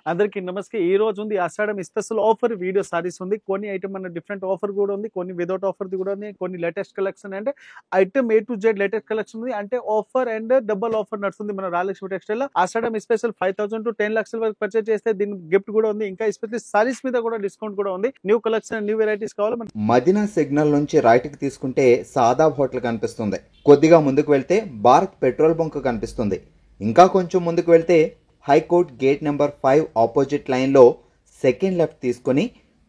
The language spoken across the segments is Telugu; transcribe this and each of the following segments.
అందరికీ నమస్తే. ఈ రోజు ఉంది ఆషాఢం స్పెషల్ ఆఫర్ వీడియో సారీస్ ఉంది. కొన్ని ఐటమ్ మన డిఫరెంట్ ఆఫర్ కూడా ఉంది, కొన్ని వితౌట్ ఆఫర్ కూడా ఉంది, కొన్ని లేటెస్ట్ కలెక్షన్ అంటే item A to Z latest collection ఉంది. అంటే ఆఫర్ అండ్ డబుల్ ఆఫర్ నడుస్తుంది మన రాయలక్ష్మి టెక్స్టైల్ లో. ఆషాఢం స్పెషల్ 5,000 to 10 lakhs వరకు పర్చేజ్ చేస్తే దీని గిఫ్ట్ కూడా ఉంది. ఇంకా స్పెషల్ సారీస్ మీద కూడా డిస్కౌంట్ కూడా ఉంది. న్యూ కలెక్షన్ న్యూ వెరైటీస్ కావాలి. మదీనా సిగ్నల్ నుంచి రైట్ కి తీసుకుంటే సాదాబ్ హోటల్ కనిపిస్తుంది. కొద్దిగా ముందుకు వెళ్తే భారత్ పెట్రోల్ బంక్ కనిపిస్తుంది. ఇంకా కొంచెం ముందుకు వెళ్తే హైకోర్ట్ గేట్ నెంబర్ 5 ఆపోజిట్ లైన్లో సెకండ్ లెఫ్ట్ తీసుకొని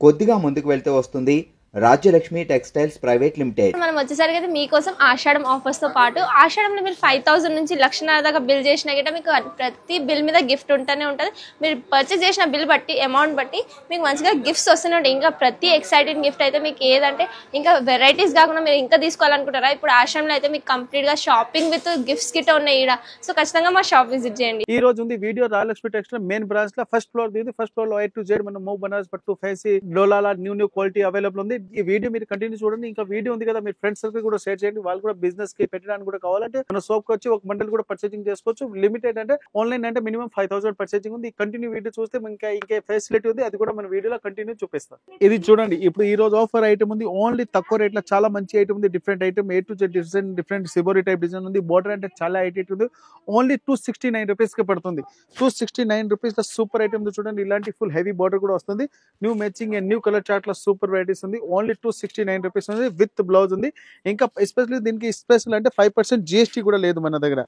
కొద్దిగా ముందుకు వెళ్తే వస్తుంది రాజ్యలక్ష్మి టెక్స్టైల్స్ ప్రైవేట్ లిమిటెడ్. మనం వచ్చేసరికి అయితే మీకోసం ఆషాఢం ఆఫర్స్ తో పాటు ఆషాఢంలో మీరు 5,000 నుంచి 1,00,000 దాకా బిల్ చేసినా గిట్ట మీకు ప్రతి బిల్ మీద గిఫ్ట్ ఉంటూనే ఉంటుంది. మీరు పర్చేస్ చేసిన బిల్ బట్టి అమౌంట్ బట్టి మీకు మంచిగా గిఫ్ట్స్ వస్తూనే ఉంటాయి. ఇంకా ప్రతి ఎక్సైటింగ్ గిఫ్ట్ అయితే మీకు ఏదంటే ఇంకా వెరైటీస్ కాకుండా మీరు ఇంకా తీసుకోవాలనుకుంటారా, ఇప్పుడు ఆషాఢంలో అయితే మీకు కంప్లీట్ గా షాపింగ్ విత్ గిఫ్ట్స్ కిట్ ఉన్నాయి ఈడ. సో ఖచ్చితంగా మా షాప్ విజిట్ చేయండి. ఈ రోజు ఉంది video Rayalakshmi textile main branch లో ఫస్ట్ ఫ్లోర్ ది. ఫస్ట్ ఫ్లోర్ లో A to Z మన మూవ్ బనారస్ పట్టు ఫ్యాన్సీ డోలాలా న్యూ క్వాలిటీ అవైలబుల్ ఉంది. ఈ వీడియో మీరు కంటిన్యూ చూడండి. ఇంకా వీడియో ఉంది కదా, మీరు ఫ్రెండ్స్ సర్కిల్ కూడా షేర్ చేయండి. వాళ్ళు కూడా బిజినెస్ కి పెట్టడానికి కూడా కావాలంటే మన షాప్ కి వచ్చి ఒక బండల్ కూడా పర్చేజింగ్ చేసుకోవచ్చు. లిమిటెడ్ అంటే ఆన్లైన్ అంటే మినిమం 5,000 పర్చేజింగ్ ఉంది. కంటిన్యూ వీడియో చూస్తే ఇంకా ఫెసిలిటీ ఉంది, అది కూడా మన వీడియోలో కంటిన్యూ చూపిస్తాం. ఇది చూడండి, ఇప్పుడు ఈ రోజు ఆఫర్ ఐటమ్ ఉంది. ఓన్లీ తక్కువ రేట్ లో చాలా మంచి ఐటమ్ ఉంది. Different item A to Z different shibori type design ఉంది. బోర్డర్ అంటే చాలా ఐటమ్ ఉంది. ఓన్లీ 269 రూపీస్ కి పడుతుంది. 269 రూపీస్ లో సూపర్ ఐటమ్ ఉంది. చూడండి, ఇలాంటి ఫుల్ హెవీ బోర్డర్ కూడా వస్తుంది. New matching and new colour chart లో సూపర్ వెరైటీస్ ఉంది. ఓన్లీ 269 రూపీస్ ఉంది విత్ బ్లౌజ్ ఉంది. ఇంకా ఎస్పెషల్లీ దీనికి స్పెషల్ అంటే 5% GST కూడా లేదు మన దగ్గర.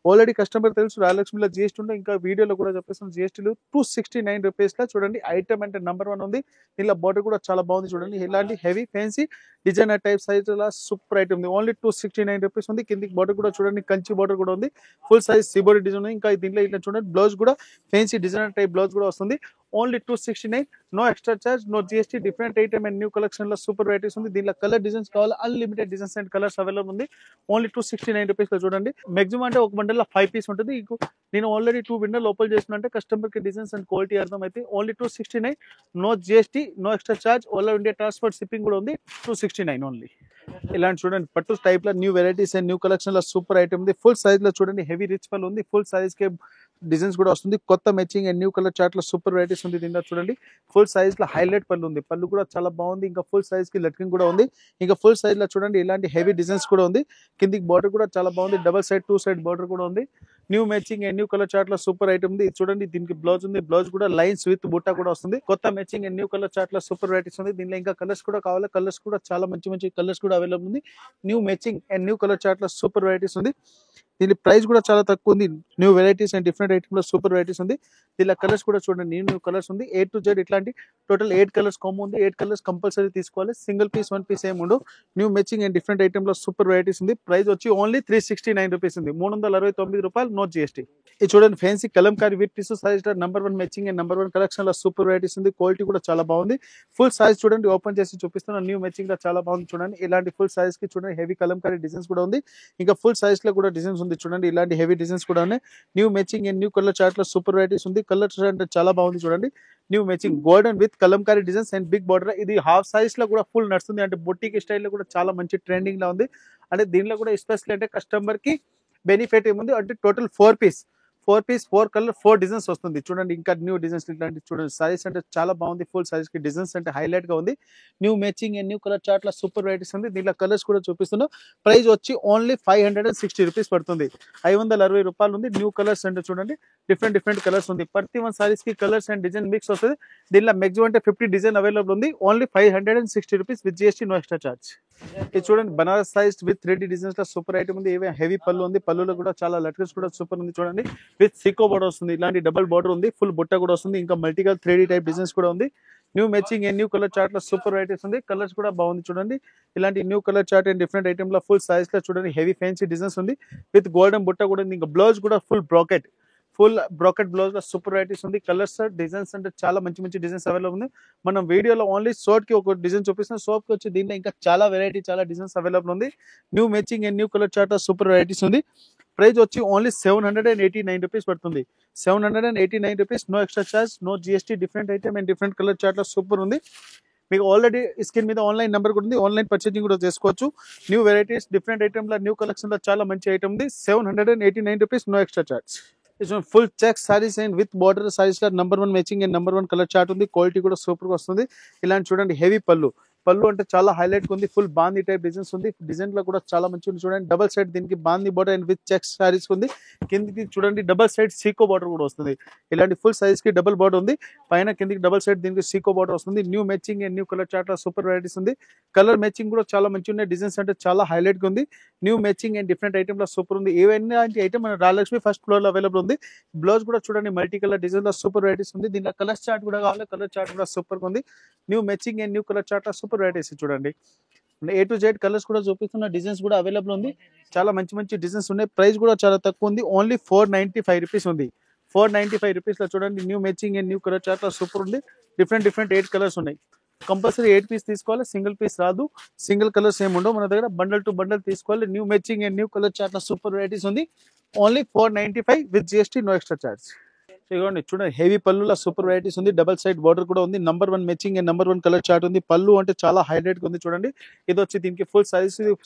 ఆల్రెడీ కస్టమర్ తెలుసు రాయలక్ష్మిలో GST ఉంటే, ఇంకా వీడియోలో కూడా చెప్పేస్తాం GST 269 రూపీస్ లో. చూడండి, ఐటమ్ అంటే నెంబర్ 1 ఉంది. ఇలా బోర్డర్ కూడా చాలా బాగుంది. చూడండి, ఇలాంటి heavy fancy designer type size super item ఉంది. ఓన్లీ 269 రూపీస్ ఉంది. కిందికి బోర్డర్ కూడా చూడండి, కంచి బోర్డర్ కూడా ఉంది. ఫుల్ సైజ్ సిబోరీ డిజైన్ ఉంది. ఇంకా దీంట్లో ఇట్లా చూడండి, బ్లౌజ్ కూడా ఫ్యాన్సీ డిజైనర్ టైప్ బ్లౌజ్ కూడా వస్తుంది. Only 269, no extra charge, no GST. Different item and new collection లో సూపర్ వెరైటీస్ ఉంది. దీంట్లో కలర్ డిజైన్స్ కావాలి, unlimited designs and colours available ఉంది. ఓన్లీ 269 రూపీస్ లో. చూడండి, మాక్సిమం అంటే ఒక బండల్ లో 5 పీస్ ఉంటుంది. నేను ఆల్రెడీ 2 విండోలు ఓపెన్ చేసిన అంటే కస్టమర్ కి డిజైన్స్ అండ్ క్వాలిటీ అర్థం అయితే. Only 269, no GST, no extra charge. All India transport shipping కూడా ఉంది. 269 ఓన్లీ. ఇలాంటి చూడండి, పట్టు టైప్ లో new varieties and new collection లో సూపర్ ఐటమ్ ఉంది. ఫుల్ సైజ్ లో చూడండి, హెవీ రిచ్ పల్ ఉంది. ఫుల్ సైజ్ కే డిజైన్స్ కూడా వస్తుంది. కొత్త matching and new colour chart లో సూపర్ వెరైటీస్ ఉంది. దీంట్లో చూడండి, ఫుల్ సైజ్ లో హైలైట్ పళ్ళు ఉంది. పళ్ళు కూడా చాలా బాగుంది. ఇంకా ఫుల్ సైజ్ కి లట్కింగ్ కూడా ఉంది. ఇంకా ఫుల్ సైజ్ లో చూడండి, ఇలాంటి హెవీ డిజైన్స్ కూడా ఉంది. కిందికి బార్డర్ కూడా చాలా బాగుంది. డబల్ సైడ్ 2 సైడ్ బార్డర్ కూడా ఉంది. New matching and new colour chart లో సూపర్ ఐటమ్ ఉంది. చూడండి, దీనికి బ్లౌజ్ ఉంది. బ్లౌజ్ కూడా లైన్స్ విత్ బుట్టా కూడా వస్తుంది. కొత్త matching and new colour chart లో సూపర్ వెరైటీస్ ఉంది. దీనిలో ఇంకా కలర్స్ కూడా కావాలి. కలర్స్ కూడా చాలా మంచి కలర్స్ కూడా అవైలబుల్ ఉంది. New matching and new colour chart లో సూపర్ వెరైటీస్ ఉంది. దీని ప్రైస్ కూడా చాలా తక్కువ ఉంది. New varieties and different item లో సూపర్ వెరైటీస్ ఉంది. దీనిలో కలర్స్ కూడా చూడండి, న్యూ కలర్స్ ఉంది. A to Z ఇట్లాంటి టోటల్ 8 కలర్స్ కాంబో ఉంది. 8 కలర్స్ కంపల్సరీ తీసుకోవాలి. సింగిల్ పీస్ 1 పీస్ ఏమి ఉండవు. New matching and different item లో సూపర్ వెరైటీస్ ఉంది. ప్రైస్ వచ్చి ఓన్లీ 369 రూపీస్ ఉంది. 369 రూపాయలు, నో GST. ఇది చూడండి, fancy Kalamkari with tissue size number 1 matching and number 1 collection లో సూపర్ వెరైటీస్ ఉంది. క్వాలిటీ కూడా చాలా బాగుంది. ఫుల్ సైజ్ చూడండి, ఓపెన్ చేసి చూపిస్తున్నా. న్యూ మ్యాచింగ్ లో చాలా బాగుంది. చూడండి, ఇలాంటి ఫుల్ సైజ్ కి చూడండి హెవీ కలంకారీ డిజైన్స్ కూడా ఉంది. ఇంకా ఫుల్ సైజ్ లో కూడా డిజైన్స్ ఉంది. చూడండి, ఇలాంటి హెవీ డిజైన్స్ కూడా ఉన్నాయి. New matching and new colour chart లో సూపర్ వెరైటీస్ ఉంది. కలర్ అంటే చాలా బాగుంది. చూడండి, new matching golden with Kalamkari designs and big border. ఇది హాఫ్ సైజ్ లో కూడా ఫుల్ నడుస్తుంది. అంటే బొట్టికి స్టైల్ లో కూడా చాలా మంచి ట్రెండింగ్ లో ఉంది. అంటే దీనిలో కూడా ఎస్పెషల్ అంటే కస్టమర్ కి బెనిఫిట్ ఏముంది అంటే టోటల్ 4 పీస్ 4 కలర్ 4 డిజైన్స్ వస్తుంది. చూడండి, ఇంకా న్యూ డిజైన్స్ ఇట్లాంటి చూడండి. సైజ్ అంటే చాలా బాగుంది. ఫుల్ సైజ్ కి డిజైన్స్ అంటే హైలైట్ గా ఉంది. New matching and new colour chart లో సూపర్ వెరైటీస్ ఉంది. దీంట్లో కలర్స్ కూడా చూపిస్తున్నాం. ప్రైస్ వచ్చి ఓన్లీ 560 రూపీస్ పడుతుంది. 560 రూపాయలు ఉంది. న్యూ కలర్స్ అంటే చూడండి, డిఫరెంట్ కలర్స్ ఉంది. ప్రతి 1 సారీస్ కి కలర్స్ అండ్ డిజైన్ మిక్స్ వస్తుంది. దీనిలో మాక్సిమం అంటే 50 డిజైన్ అవైలబుల్ ఉంది. Only 560 rupees with GST, no extra charge. ఇది చూడండి, Banaras size with 3D designs లో సూపర్ ఐటమ్ ఉంది. హెవీ పళ్ళు ఉంది. పళ్ళులో కూడా చాలా లట్కన్స్ కూడా సూపర్ ఉంది. చూడండి, విత్ సికో బోర్డర్ వస్తుంది. ఇలాంటి డబుల్ బోర్డర్ ఉంది. ఫుల్ బుట్ట కూడా వస్తుంది. ఇంకా మల్టీకల్ 3D టైప్ డిజైన్స్ కూడా ఉంది. New matching and new colour chart లో సూపర్ వెరైటీస్ ఉంది. కలర్స్ కూడా బాగుంది. చూడండి, ఇలాంటి new colour chart and different item లో ఫుల్ సైజ్ లో చూడండి హెవీ ఫ్యాన్సీ డిజైన్స్ ఉంది. విత్ గోల్డెన్ బుట్ట కూడా ఉంది. ఇంకా బ్లౌజ్ కూడా ఫుల్ బ్రోకెట్ బ్లౌజ్ లో సూపర్ వెరైటీస్ ఉంది. కలర్స్ డిజైన్స్ అంటే చాలా మంచి డిజైన్స్ అవైలబుల్ ఉంది. మనం వీడియోలో ఓన్లీ షార్ట్ కి ఒక డిజైన్ చూపిస్తున్నాం. షాప్ కి వచ్చి దీంట్లో ఇంకా చాలా వెరైటీ చాలా డిజైన్స్ అవైలబుల్ ఉంది. New matching and new colour chart super varieties ఉంది. ప్రైస్ వచ్చి ఓన్లీ 789 రూపీస్ పడుతుంది. 789 rupees, no extra charge, no GST. Different item and different colour chart లో సూపర్ ఉంది. మీకు ఆల్రెడీ స్క్రీన్ మీద ఆన్లైన్ నెంబర్ కూడా ఉంది. ఆన్లైన్ పర్చేజింగ్ కూడా చేసుకోవచ్చు. న్యూ వెరైటీస్ డిఫరెంట్ ఐటమ్ లో న్యూ కలెక్షన్ లో చాలా మంచి ఐటమ్ ఉంది. 789 rupees, no extra charge. Full check saris and with border saris law number 1 matching and number 1 colour chart ఉంది. క్వాలిటీ కూడా సూపర్ గా వస్తుంది. ఇలాంటి చూడండి హెవీ పళ్ళు అంటే చాలా హైలైట్ ఉంది. ఫుల్ బాందీ టైప్ డిజైన్స్ ఉంది. డిజైన్ లో కూడా చాలా మంచిగా ఉంది. చూడండి డబల్ సైడ్ దీనికి బాందీ border and with checks saris ఉంది. కిందికి చూడండి డబల్ సైడ్ సీకో బార్డర్ కూడా వస్తుంది. ఇలాంటి ఫుల్ సైజ్ కి డబుల్ బార్డర్ ఉంది. పైన కిందికి డబల్ సైడ్ దీనికి సీకో బార్డర్ వస్తుంది. New matching and new colour chart లో సూపర్ వెరైటీస్ ఉంది. కలర్ మ్యాచింగ్ కూడా చాలా మంచిగా ఉన్నాయి. డిజైన్స్ అంటే చాలా హైలైట్ గా ఉంది. New matching and different item లో సూపర్ ఉంది. ఏవైనా ఐటమ్ మన రాజలక్ష్మి ఫస్ట్ ఫ్లోర్ లో అవైలబుల్ ఉంది. బ్లౌజ్ కూడా చూడండి మల్టీ కలర్ డిజైన్ లో సూపర్ వెరైటీస్ ఉంది. దీనిలో కలర్ చార్ట్ కూడా కావాలి. కలర్ చార్ట్ కూడా సూపర్ గా ఉంది. New matching and new colour chart లో సూపర్ వెరైటీస్ చూడండి. A to Z కలర్స్ కూడా చూపిస్తున్న డిజైన్స్ కూడా అవైలబుల్ ఉంది. చాలా మంచి మంచి డిజైన్స్ ఉన్నాయి. ప్రైస్ కూడా చాలా తక్కువ ఉంది. ఓన్లీ 495 రూపీస్ ఉంది. 495 రూపీస్ లో చూడండి new matching and new colour chart లో సూపర్ ఉంది. డిఫరెంట్ 8 కలర్స్ ఉన్నాయి. కంపల్సరీ 8 పీస్ తీసుకోవాలి. సింగిల్ పీస్ రాదు. సింగిల్ కలర్స్ ఏమి ఉండవు మన దగ్గర. బండల్ టు బండల్ తీసుకోవాలి. New matching and new colour chart లో సూపర్ వెరైటీస్ ఉంది. Only 495 with GST no extra charge. ఇదిగోండి చూడండి హెవీ పళ్ళులో సూపర్ వెరైటీస్ ఉంది. డబల్ సైడ్ బార్డర్ కూడా ఉంది. Number 1 matching and number 1 colour chart ఉంది. పళ్ళు అంటే చాలా హైలైట్ గా ఉంది. చూడండి ఇది వచ్చి దీనికి ఫుల్ సైజ్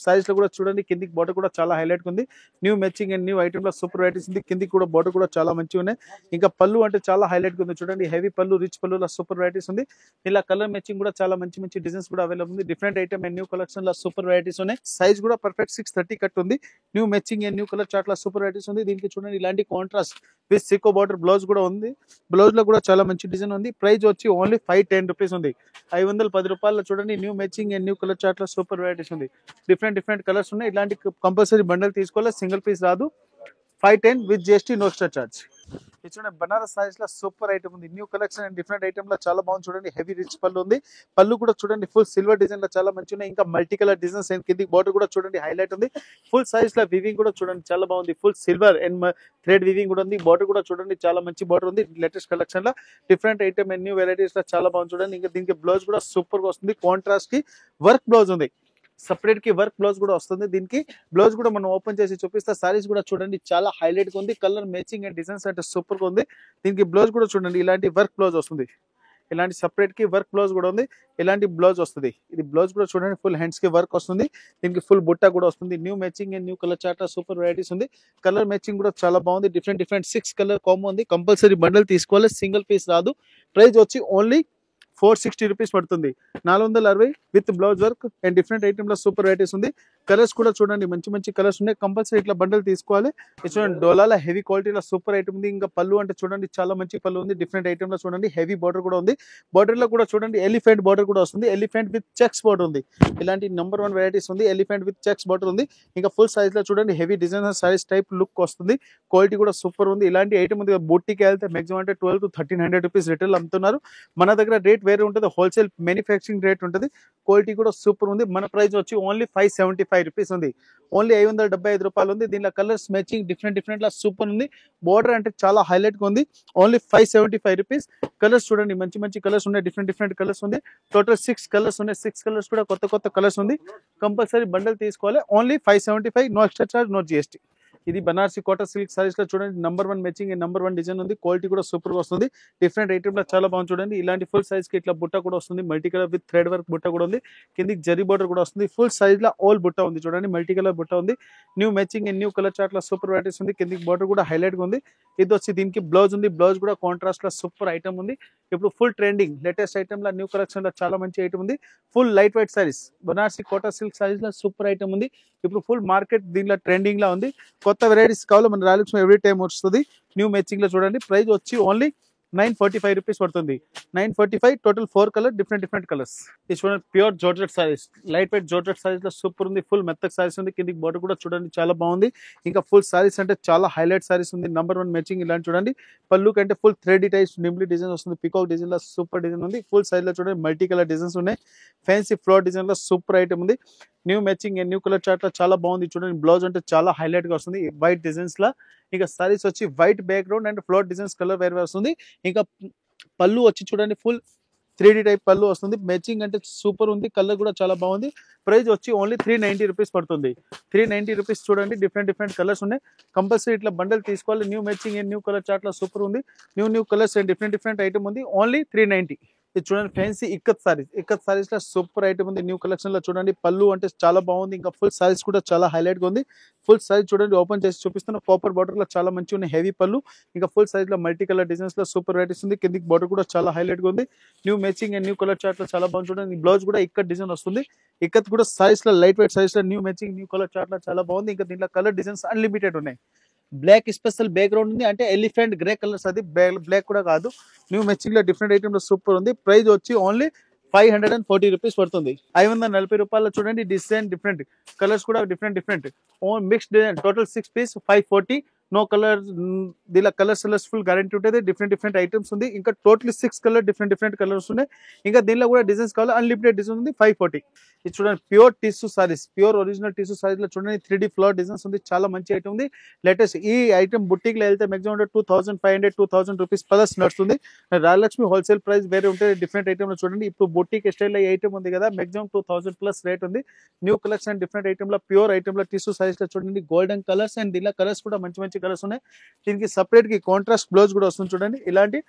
లో కూడా చూడండి కిందికి బార్డర్ కూడా చాలా హైలైట్ గా ఉంది. New matching and new item లో సూపర్ వెరైటీస్ ఉంది. కిందికి కూడా బార్డర్ కూడా చాలా మంచిగా ఉన్నాయి. ఇంకా పళ్ళు అంటే చాలా హైలైట్ గా ఉంది. చూడండి హెవీ పళ్ళు రిచ్ పళ్ళులో సూపర్ వెరైటీస్ ఉంది. ఇలా కలర్ మ్యాచింగ్ కూడా చాలా మంచి మంచి డిజైన్స్ కూడా అవైలబుల్ ఉంది. Different item and new collection లో సూపర్ వెరైటీస్ ఉన్నాయి. సైజ్ కూడా పర్ఫెక్ట్ 630 కట్ ఉంది. New matching and new colour chart లో సూపర్ వెరైటీస్ ఉంది. దీనికి చూడండి ఇలాంటి contrast with Sikoa border blouse కూడా ఉంది. బ్లౌజ్ లో కూడా చాలా మంచి డిజైన్ ఉంది. ప్రైస్ వచ్చి ఓన్లీ 510 రూపీస్ ఉంది. 510 రూపాయలు చూడండి new matching and new colour chart లో సూపర్ వెరైటీస్ ఉంది. డిఫరెంట్ కలర్స్ ఉన్నాయి. ఇలాంటి కంపల్సరీ బండల్ తీసుకోవాలి. సింగిల్ పీస్ రాదు. 510 with GST no extra charge. ఇది చూడండి బనారస్ సారీస్ లో సూపర్ ఐటమ్ ఉంది. New collection and different item లో చాలా బాగుంది. చూడండి హెవీ రిచ్ పళ్ళు ఉంది. పళ్ళు కూడా చూడండి ఫుల్ సిల్వర్ డిజైన్ లో చాలా మంచి ఉన్నాయి. ఇంకా మల్టీ కలర్ డిజైన్స్ అండ్ కింది బార్డర్ కూడా చూడండి హైలైట్ ఉంది. ఫుల్ సైజ్ లో వివింగ్ కూడా చూడండి చాలా బాగుంది. Full silver and thread weaving కూడా ఉంది. బార్డర్ కూడా చూడండి చాలా మంచి బార్డర్ ఉంది. లేటెస్ట్ కలెక్షన్ లో different item and new varieties లో చాలా బాగుంది. చూడండి ఇంకా దీనికి బ్లౌజ్ కూడా సూపర్ గా వస్తుంది. కాంట్రాస్ట్ కి వర్క్ బ్లౌజ్ ఉంది. సపరేట్ కి వర్క్ బ్లౌజ్ కూడా వస్తుంది. దీనికి బ్లౌజ్ కూడా మనం ఓపెన్ చేసి చూపిస్తా. సారీస్ కూడా చూడండి చాలా హైలైట్ గా ఉంది. కలర్ మ్యాచింగ్ అండ్ డిజైన్స్ అంటే సూపర్ గా ఉంది. దీనికి బ్లౌజ్ కూడా చూడండి ఇలాంటి వర్క్ బ్లౌజ్ వస్తుంది. ఇలాంటి సపరేట్ కి వర్క్ బ్లౌజ్ కూడా ఉంది. ఇలాంటి బ్లౌజ్ వస్తుంది. ఇది బ్లౌజ్ కూడా చూడండి ఫుల్ హ్యాండ్స్ కి వర్క్ వస్తుంది. దీనికి ఫుల్ బుట్ట కూడా వస్తుంది. New matching and new colour chart super varieties ఉంది. కలర్ మ్యాచింగ్ కూడా చాలా బాగుంది. డిఫరెంట్ 6 కలర్ కాంబో ఉంది. కంపల్సరీ బండల్ తీసుకోవాలి. సింగిల్ పీస్ రాదు. ప్రైస్ వచ్చి ఓన్లీ 460 రూపీస్ పడుతుంది. 460 with blouse work and different item లో సూపర్ వెరైటీస్ ఉంది. కలర్స్ కూడా చూడండి మంచి కలర్స్ ఉన్నాయి. కంపల్సరీ ఇట్లా బండల్ తీసుకోవాలి. చూడండి డోలాల హెవీ క్వాలిటీలో సూపర్ ఐటమ్ ఉంది. ఇంకా పళ్ళు అంటే చూడండి చాలా మంచి పళ్ళు ఉంది. డిఫరెంట్ ఐటమ్ లో చూడండి హెవీ బార్డర్ కూడా ఉంది. బార్డర్ లో కూడా చూడండి ఎలిఫెంట్ బార్డర్ కూడా వస్తుంది. ఎలిఫెంట్ విత్ చెక్స్ బార్డర్ ఉంది. ఇలాంటి నెంబర్ 1 వెరైటీస్ ఉంది. ఎలిఫెంట్ విత్ చెక్స్ బార్డర్ ఉంది. ఇంకా ఫుల్ సైజ్ లో చూడండి heavy design size type look వస్తుంది. క్వాలిటీ కూడా సూపర్ ఉంది. ఇలాంటి ఐటమ్ ఉంది. బొట్టికి వెళ్తే మాక్సిమం అంటే 1200 to 1300 రూపీస్ రిటైల్ అమ్ముతున్నారు. మన దగ్గర రేట్ వేరే ఉంటుంది. హోల్సేల్ మ్యానుఫ్యాక్చరింగ్ రేట్ ఉంటుంది. క్వాలిటీ కూడా సూపర్ ఉంది. మన ప్రైస్ వచ్చి ఓన్లీ 575 రూపీస్ ఉంది. ఓన్లీ 575 రూపాయలు ఉంది. దీనిలో కలర్స్ మ్యాచింగ్ డిఫరెంట్ లా సూపర్ ఉంది. బోర్డర్ అంటే చాలా హైలైట్ గా ఉంది. Only 575 rupees. కలర్స్ చూడండి మంచి కలర్స్ ఉన్నాయి. డిఫరెంట్ కలర్స్ ఉంది. టోటల్ 6 కలర్స్ ఉన్నాయి. 6 కలర్స్ కూడా కొత్త కలర్స్ ఉంది. కంపల్సరీ బండల్ తీసుకోవాలి. Only 575 no extra charge no GST. ఇది బనారసి కోటా సిల్క్ సారీస్ లో చూడండి number 1 matching and number 1 design ఉంది. క్వాలిటీ కూడా సూపర్ గా వస్తుంది. డిఫరెంట్ ఐటమ్ లో చాలా బాగుంది. చూడండి ఇలాంటి ఫుల్ సైజ్ కి ఇట్లా బుట్ట కూడా వస్తుంది. Multi colour with thread work బుట్ట కూడా ఉంది. కిందికి జరీ బార్డర్ కూడా వస్తుంది. ఫుల్ సైజ్ లో ఆల్ బుట్ట ఉంది. చూడండి మల్టీ కలర్ బుట్ట ఉంది. New matching and new colour chart లో సూపర్ వెరైటీస్ ఉంది. కిందికి బార్డర్ కూడా హైలైట్ గా ఉంది. ఇది వచ్చి దీనికి బ్లౌజ్ ఉంది. బ్లౌజ్ కూడా కాంట్రాస్ట్ లో సూపర్ ఐటమ్ ఉంది. ఇప్పుడు ఫుల్ ట్రెండింగ్ లేటెస్ట్ ఐటమ్ లో న్యూ కలెక్షన్ లో చాలా మంచి ఐటమ్ ఉంది. Full light weight saris Banarasi Kota silk saris లో సూపర్ ఐటమ్ ఉంది. ఇప్పుడు ఫుల్ మార్కెట్ దీనిలో ట్రెండింగ్ లా ఉంది. కొత్త వెరైటీస్ కావాలి మన రాయలక్ష్మి ఎవ్రీ టైం వస్తుంది. న్యూ మ్యాచింగ్ లో చూడండి ప్రైస్ వచ్చి ఓన్లీ 945 రూపీస్ పడుతుంది. 945 టోటల్ 4 కలర్ డిఫరెంట్ కలర్స్. ఇది చూడండి pure georgette saris light weight georgette saris లో సూపర్ ఉంది. ఫుల్ మెత్తక్ సారీస్ ఉంది. కిందికి బార్డర్ కూడా చూడండి చాలా బాగుంది. ఇంకా ఫుల్ సారీస్ అంటే చాలా హైలైట్ సారీస్ ఉంది. నెంబర్ 1 మ్యాచింగ్ ఇలాంటి చూడండి. పళ్ళు కంటే ఫుల్ థ్రెడ్ టైప్స్ నింబ్లీ డిజైన్ వస్తుంది. పికాక్ డిజైన్ లో సూపర్ డిజైన్ ఉంది. ఫుల్ సైజ్ లో చూడండి మల్టీ కలర్ డిజైన్స్ ఉన్నాయి. ఫ్యాన్సీ ఫ్లోర్ డిజైన్ లో సూపర్ ఐటమ్ ఉంది. New matching and new colour chart లో చాలా బాగుంది. చూడండి బ్లౌజ్ అంటే చాలా హైలైట్ గా వస్తుంది. వైట్ డిజైన్స్ లా ఇంకా సారీస్ వచ్చి white background and floor designs colour వేరే వస్తుంది. ఇంకా పళ్ళు వచ్చి చూడండి ఫుల్ 3D టైప్ పళ్ళు వస్తుంది. మ్యాచింగ్ అంటే సూపర్ ఉంది. కలర్ కూడా చాలా బాగుంది. ప్రైస్ వచ్చి ఓన్లీ 390 రూపీస్ పడుతుంది. 390 రూపీస్. చూడండి డిఫరెంట్ కలర్స్ ఉన్నాయి. కంపల్సరీ ఇట్లా బండల్ తీసుకోవాలి. New matching and new colour chart లో సూపర్ ఉంది. New colours and different item ఉంది. ఓన్లీ 390. ఇది చూడండి ఫ్యాన్సీ ఇక్కత్ సారీస్ లో సూపర్ ఐటమ్ ఉంది. న్యూ కలెక్షన్ లో చూడండి, పళ్ళు అంటే చాలా బాగుంది. ఇంకా ఫుల్ సారీస్ కూడా చాలా హైలైట్ గా ఉంది. ఫుల్ సారీ చూడండి, ఓపెన్ చేసి చూపిస్తున్న కాపర్ బార్డర్ లో చాలా మంచి ఉన్నాయి, హెవీ పళ్ళు. ఇంకా ఫుల్ సైజ్ లో మల్టీ కలర్ డిజైన్స్ లో సూపర్ వెరైటీస్ ఉంది. కిందికి బార్డర్ కూడా చాలా హైలైట్ గా ఉంది. New matching and new colour chart లో చాలా బాగుంది. చూడండి బ్లౌజ్ కూడా ఇక్కత్ డిజైన్ వస్తుంది. ఇక్కత్ కూడా సారీస్ లో లైట్ వెయిట్ సారీస్ లో new matching new colour chart లో చాలా బాగుంది. ఇంకా దీంట్లో కలర్ డిజైన్స్ అన్లిమిటెడ్ ఉన్నాయి. బ్లాక్ స్పెషల్ బ్యాక్గ్రౌండ్ ఉంది, అంటే ఎలిఫెంట్ గ్రే కలర్స్, అది బ్లాక్ కూడా కాదు. న్యూ మ్యాచింగ్ లో డిఫరెంట్ ఐటమ్ లో సూపర్ ఉంది. ప్రైస్ వచ్చి ఓన్లీ 540 రూపీస్ పడుతుంది. 540 రూపాయలు చూడండి. డిజైన్ డిఫరెంట్, కలర్స్ కూడా different mixed design. Total 6 piece 540. No colour, దీనిలో కలర్స్ ఫుల్ గ్యారంటీ ఉంటుంది. డిఫరెంట్ ఐటమ్స్ ఉంది. ఇంకా టోటల్ 6 కలర్ డిఫరెంట్ కలర్స్ ఉన్నాయి. ఇంకా దీనిలో కూడా డిజైన్స్ కావాలి, అన్లిమిటెడ్ డిజైన్ ఉంది. 540. ఇది చూడండి pure tissue saris, pure original tissue saris లో చూడండి 3D ఫ్లవర్ డిజైన్స్ ఉంది. చాలా మంచి ఐటమ్ ఉంది, లేటెస్ట్. ఈ ఐటమ్ బుట్టిక్ లో వెళ్తే మాక్సిమం 2500-2000 రూపీస్ ప్లస్ నడుస్తుంది. రాయలక్ష్మి హోల్సేల్ ప్రైస్ వేరే ఉంటుంది. డిఫరెంట్ ఐటమ్ లో చూడండి, ఇప్పుడు బుట్టిక్ స్టైల్ లో ఐటమ్ ఉంది కదా, మాక్సిమం 2000 ప్లస్ రేట్ ఉంది. న్యూ కలెక్షన్ డిఫరెంట్ ఐటమ్ లో ప్యూర్ ఐటమ్ లో టిష్యూ సారీస్ లో చూడండి గోల్డెన్ కలర్స్, అండ్ దీనిలో కలర్స్ కూడా మంచి కలర్స్ ఉన్నాయి. దీనికి సపరేట్ కి కాంట్రాస్ట్ బ్లౌజ్ కూడా వస్తుంది. చూడండి ఇలాంటి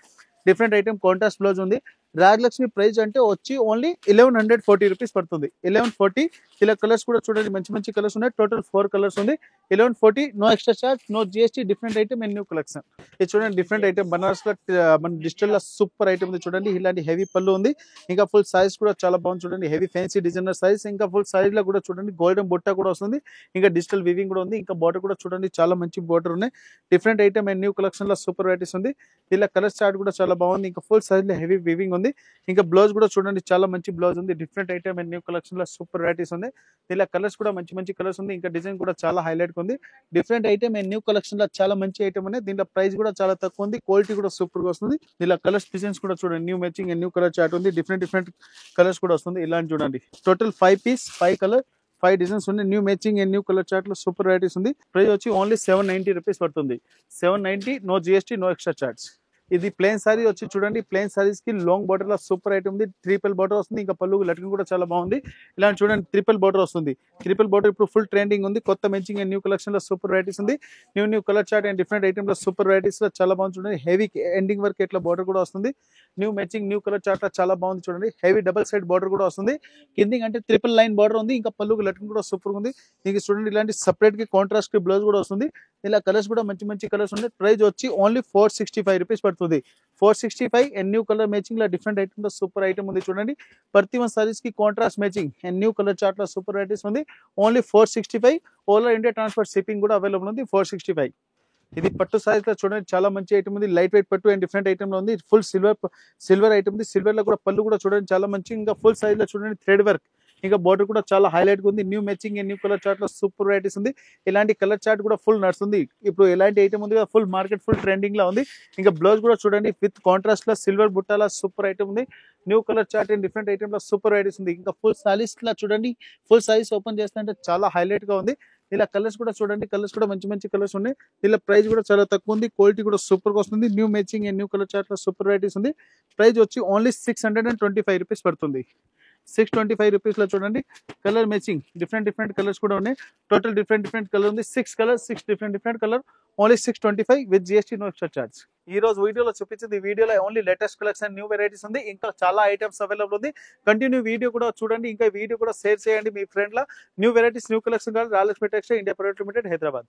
డిఫరెంట్ ఐటమ్ కాంట్రాస్ట్ బ్లౌజ్ ఉంది. రాజలక్ష్మి ప్రైస్ అంటే వచ్చి ఓన్లీ 1140 రూపీస్ పడుతుంది. 1140. ఇలా కలర్స్ కూడా చూడండి మంచి కలర్స్ ఉన్నాయి. టోటల్ 4 కలర్స్ ఉంది. 1140. No extra charge, no GST. Different item and new collection. ఇది చూడండి డిఫరెంట్ ఐటమ్ బనారస్ లో మన డిజిటల్ లో సూపర్ ఐటమ్ ఉంది. చూడండి ఇలాంటి హెవీ పళ్ళు ఉంది. ఇంకా ఫుల్ సైజ్ కూడా చాలా బాగుంది. చూడండి హెవీ ఫ్యాన్సీ డిజైనర్ సైజ్. ఇంకా ఫుల్ సైజ్ లో కూడా చూడండి గోల్డెన్ బుట్ట కూడా వస్తుంది. ఇంకా డిజిటల్ వీవింగ్ కూడా ఉంది. ఇంకా బార్డర్ కూడా చూడండి చాలా మంచి బార్డర్ ఉన్నాయి. Different item and new collection లో సూపర్ వెరైటీస్ ఉంది. ఇలా కలర్ చార్ట్ కూడా చాలా బాగుంది. ఇంకా ఫుల్ సైజ్ లో హెవీ వీవింగ్ ఉంది. ఇంకా బ్లౌజ్ కూడా చూడండి చాలా మంచి బ్లౌజ్ ఉంది. Different item and new collection లో సూపర్ వెరైటీస్ ఉంది. ఇలా కలర్స్ కూడా మంచి కలర్స్ ఉంది. ఇంకా డిజైన్ కూడా చాలా హైలైట్ ఉంది. Different item and new collection లో చాలా మంచి ఐటమ్ ఉంది. దీంట్లో ప్రైస్ కూడా చాలా తక్కువ ఉంది. క్వాలిటీ కూడా సూపర్ గా వస్తుంది. ఇలా కలర్స్ డిజైన్స్ కూడా చూడండి, new matching and new colour chart ఉంది. డిఫరెంట్ కలర్స్ కూడా వస్తుంది. ఇలాంటి చూడండి టోటల్ 5 పీస్ 5 కలర్ 5 డిజైన్స్ ఉన్నాయి. New matching and new colour chart లో సూపర్ వెరైటీస్ ఉంది. ప్రైస్ వచ్చి ఓన్లీ 790 రూపీస్ పడుతుంది. 790. No GST, no extra charge. ఇది ప్లేన్ సారీ వచ్చి చూడండి, ప్లేన్ సారీస్ కి లాంగ్ బార్డర్ లో సూపర్ ఐటమ్ ఉంది. ట్రిపుల్ బార్డర్ వస్తుంది. ఇంకా పళ్ళు లట్కన్ కూడా చాలా బాగుంది. ఇలాంటి చూడండి ట్రిపుల్ బార్డర్ వస్తుంది. ట్రిపుల్ బార్డర్ ఇప్పుడు ఫుల్ ట్రెండింగ్ ఉంది. కొత్త మ్యాచింగ్ అండ్ న్యూ కలెక్షన్ లో సూపర్ వెరైటీస్ ఉంది. New colour chart and different item లో సూపర్ వెరైటీస్ లో చాలా బాగుంది. చూడండి హెవీ ఎండింగ్ వర్క్ ఇట్లా బార్డర్ కూడా వస్తుంది. New matching new colour chart లో చాలా బాగుంది. చూడండి హెవీ డబల్ సైడ్ బార్డర్ కూడా వస్తుంది. కిందికి అంటే ట్రిపుల్ లైన్ బార్డర్ ఉంది. ఇంకా పళ్ళు లట్కన్ కూడా సూపర్ ఉంది. ఇంకా చూడండి ఇలాంటి సపరేట్ కి కాంట్రాస్ట్ కి బ్లౌజ్ కూడా వస్తుంది. ఇలా కలర్స్ కూడా మంచి కలర్స్ ఉన్నాయి. ప్రైస్ వచ్చి ఓన్లీ 465 రూపీస్ పడుతుంది. 465. అండ్ న్యూ కలర్ మ్యాచింగ్ లో డిఫరెంట్ ఐటమ్ లో సూపర్ ఐటమ్ ఉంది. చూడండి ప్రతి వన్ సారీస్ కి contrast matching and new colour chart లో సూపర్ వెరైటీస్ ఉంది. Only 465. All India transport shipping కూడా అవైలబుల్ ఉంది. 465. ఇది పట్టు సారీస్ లో చూడండి చాలా మంచి ఐటమ్ ఉంది. లైట్ వెయిట్ పట్టు అండ్ డిఫరెంట్ ఐటమ్ లో ఉంది. ఫుల్ సిల్వర్ ఐటమ్ ఉంది. సిల్వర్ లో కూడా పళ్ళు కూడా చూడండి చాలా మంచి. ఇంకా ఫుల్ సైజ్ లో చూడండి థ్రెడ్ వర్క్. ఇంకా బార్డర్ కూడా చాలా హైలైట్ గా ఉంది. New matching and new colour chart లో సూపర్ వెరైటీస్ ఉంది. ఇలాంటి కలర్ చార్ట్ కూడా ఫుల్ నడుస్తుంది. ఇప్పుడు ఎలాంటి ఐటమ్ ఉంది ఫుల్ మార్కెట్ ఫుల్ ట్రెండింగ్ లో ఉంది. ఇంకా బ్లౌజ్ కూడా చూడండి విత్ కాంట్రాస్ట్ లో సిల్వర్ బుట్టాల సూపర్ ఐటమ్ ఉంది. New colour chart and different item లో సూపర్ వెరైటీస్ ఉంది. ఇంకా ఫుల్ సారీస్ లా చూడండి ఫుల్ సైజ్ ఓపెన్ చేస్తే చాలా హైలైట్ గా ఉంది. ఇలా కలర్స్ కూడా చూడండి, కలర్స్ కూడా మంచి కలర్స్ ఉన్నాయి. ఇలా ప్రైస్ కూడా చాలా తక్కువ ఉంది. క్వాలిటీ కూడా సూపర్ గా వస్తుంది. New matching and new colour chart లో సూపర్ వెరైటీస్ ఉంది. ప్రైస్ వచ్చి ఓన్లీ 625 రూపీస్ పడుతుంది. 625 రూపీస్ లో చూడండి కలర్ మ్యాచింగ్ డిఫరెంట్ కలర్స్ కూడా ఉన్నాయి. టోటల్ డిఫరెంట్ కలర్ ఉంది. 6 colour 6 different colour. Only 625 with GST, no extra charge. ఈ రోజు వీడియోలో చూపించింది వీడియోలో only latest collection new varieties ఉంది. ఇంకా చాలా ఐటమ్స్ అవైలబుల్ ఉంది. కంటిన్యూ వీడియో కూడా చూడండి. ఇంకా వీడియో కూడా షేర్ చేయండి మీ ఫ్రెండ్ లా. New varieties new collection Rayalakshmi textile India private limited, Hyderabad.